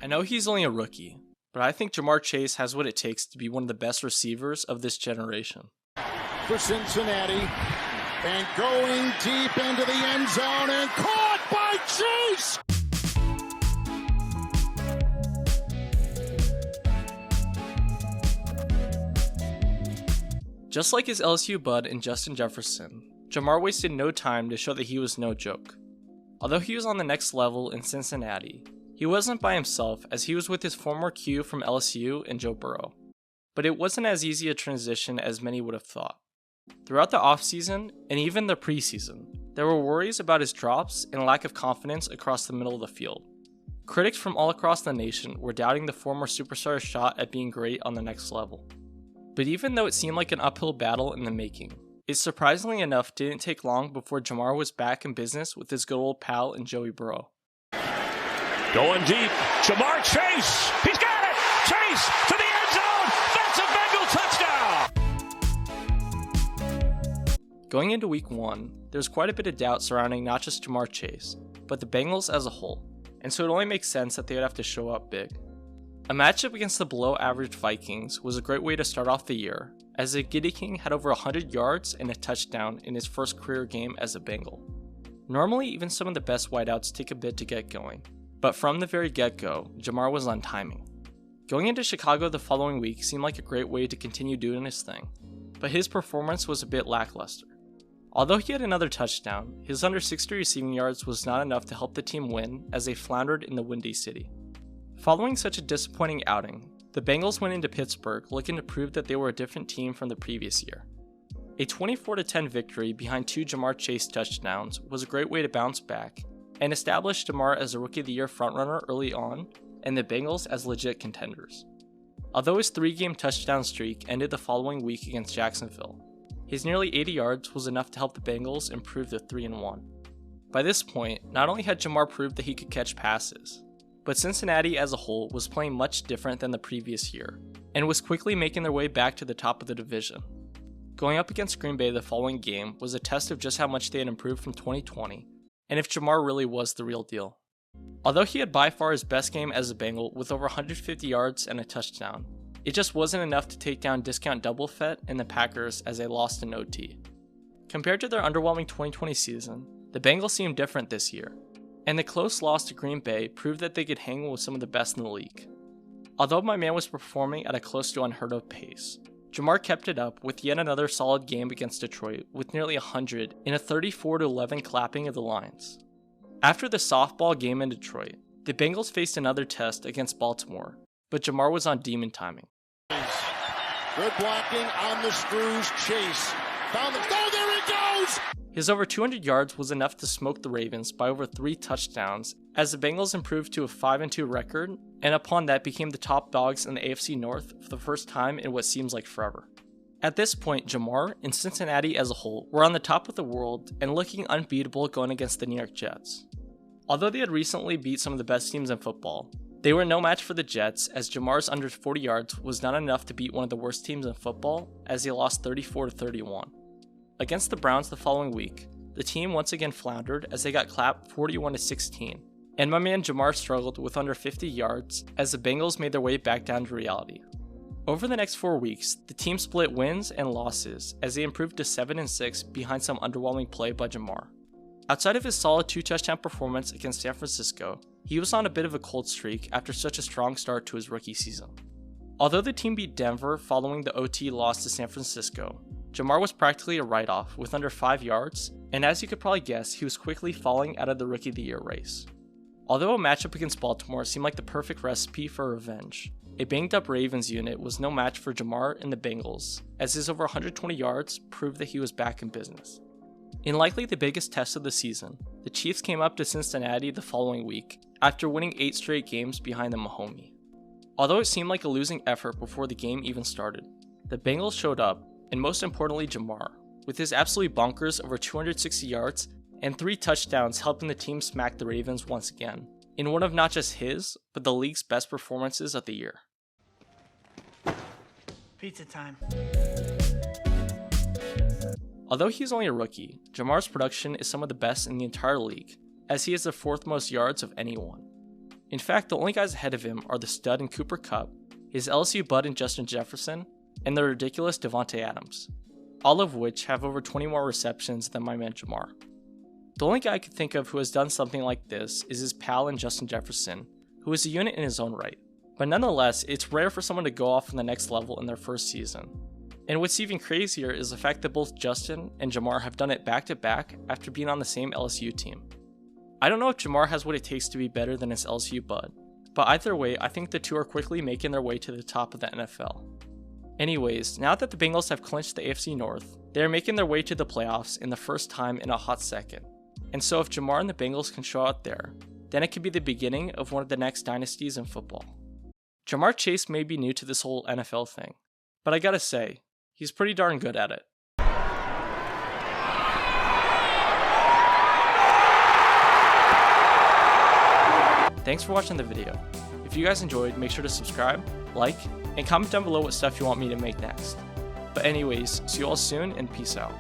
I know he's only a rookie, but I think Jamarr Chase has what it takes to be one of the best receivers of this generation. For Cincinnati, and going deep into the end zone and caught by Chase! Just like his LSU bud and Justin Jefferson, Jamarr wasted no time to show that he was no joke. Although he was on the next level in Cincinnati, he wasn't by himself as he was with his former Q from LSU and Joe Burrow. But it wasn't as easy a transition as many would have thought. Throughout the offseason and even the preseason, there were worries about his drops and lack of confidence across the middle of the field. Critics from all across the nation were doubting the former superstar's shot at being great on the next level. But even though it seemed like an uphill battle in the making, it surprisingly enough didn't take long before Jamarr was back in business with his good old pal in Joey Burrow. Going deep, Jamarr Chase, he's got it! Chase to the end zone, that's a Bengal touchdown! Going into week 1, there's quite a bit of doubt surrounding not just Jamarr Chase, but the Bengals as a whole, and so it only makes sense that they would have to show up big. A matchup against the below-average Vikings was a great way to start off the year, as the Giddy King had over 100 yards and a touchdown in his first career game as a Bengal. Normally, even some of the best wideouts take a bit to get going, but from the very get-go, Jamarr was on timing. Going into Chicago the following week seemed like a great way to continue doing his thing, but his performance was a bit lackluster. Although he had another touchdown, his under 60 receiving yards was not enough to help the team win as they floundered in the Windy City. Following such a disappointing outing, the Bengals went into Pittsburgh looking to prove that they were a different team from the previous year. A 24-10 victory behind 2 Jamarr Chase touchdowns was a great way to bounce back and establish Jamarr as a Rookie of the Year frontrunner early on and the Bengals as legit contenders. Although his 3-game touchdown streak ended the following week against Jacksonville, his nearly 80 yards was enough to help the Bengals improve to 3-1. By this point, not only had Jamarr proved that he could catch passes, but Cincinnati as a whole was playing much different than the previous year, and was quickly making their way back to the top of the division. Going up against Green Bay the following game was a test of just how much they had improved from 2020, and if Jamarr really was the real deal. Although he had by far his best game as a Bengal with over 150 yards and a touchdown, it just wasn't enough to take down discount Double Fett and the Packers as they lost in OT. Compared to their underwhelming 2020 season, the Bengals seemed different this year, and the close loss to Green Bay proved that they could hang with some of the best in the league. Although my man was performing at a close to unheard of pace, Jamarr kept it up with yet another solid game against Detroit with nearly 100 in a 34-11 clapping of the Lions. After the softball game in Detroit, the Bengals faced another test against Baltimore, but Jamarr was on demon timing. Good blocking on the screws, Chase. Found the, oh, there he goes! His over 200 yards was enough to smoke the Ravens by over 3 touchdowns as the Bengals improved to a 5-2 record, and upon that became the top dogs in the AFC North for the first time in what seems like forever. At this point, Jamarr and Cincinnati as a whole were on the top of the world and looking unbeatable going against the New York Jets. Although they had recently beat some of the best teams in football, they were no match for the Jets as Jamarr's under 40 yards was not enough to beat one of the worst teams in football as they lost 34-31. Against the Browns the following week, the team once again floundered as they got clapped 41-16, and my man Jamarr struggled with under 50 yards as the Bengals made their way back down to reality. Over the next 4 weeks, the team split wins and losses as they improved to 7-6 behind some underwhelming play by Jamarr. Outside of his solid 2-touchdown performance against San Francisco, he was on a bit of a cold streak after such a strong start to his rookie season. Although the team beat Denver following the OT loss to San Francisco, Jamarr was practically a write-off with under 5 yards, and as you could probably guess, he was quickly falling out of the Rookie of the Year race. Although a matchup against Baltimore seemed like the perfect recipe for revenge, a banged-up Ravens unit was no match for Jamarr and the Bengals, as his over 120 yards proved that he was back in business. In likely the biggest test of the season, the Chiefs came up to Cincinnati the following week after winning 8 straight games behind the Mahomie. Although it seemed like a losing effort before the game even started, the Bengals showed up, and most importantly Jamarr, with his absolutely bonkers over 260 yards and 3 touchdowns helping the team smack the Ravens once again, in one of not just his, but the league's best performances of the year. Pizza time. Although he's only a rookie, Jamarr's production is some of the best in the entire league, as he has the 4th most yards of anyone. In fact, the only guys ahead of him are the stud in Cooper Kupp, his LSU bud in Justin Jefferson, and the ridiculous Devontae Adams, all of which have over 20 more receptions than my man Jamarr. The only guy I could think of who has done something like this is his pal in Justin Jefferson, who is a unit in his own right. But nonetheless, it's rare for someone to go off on the next level in their first season. And what's even crazier is the fact that both Justin and Jamarr have done it back to back after being on the same LSU team. I don't know if Jamarr has what it takes to be better than his LSU bud, but either way, I think the two are quickly making their way to the top of the NFL. Anyways, now that the Bengals have clinched the AFC North, they are making their way to the playoffs in the first time in a hot second. And so if Jamarr and the Bengals can show out there, then it could be the beginning of one of the next dynasties in football. Jamarr Chase may be new to this whole NFL thing, but I gotta say, he's pretty darn good at it. Thanks for watching the video. If you guys enjoyed, make sure to subscribe, like, and comment down below what stuff you want me to make next. But anyways, see you all soon and peace out.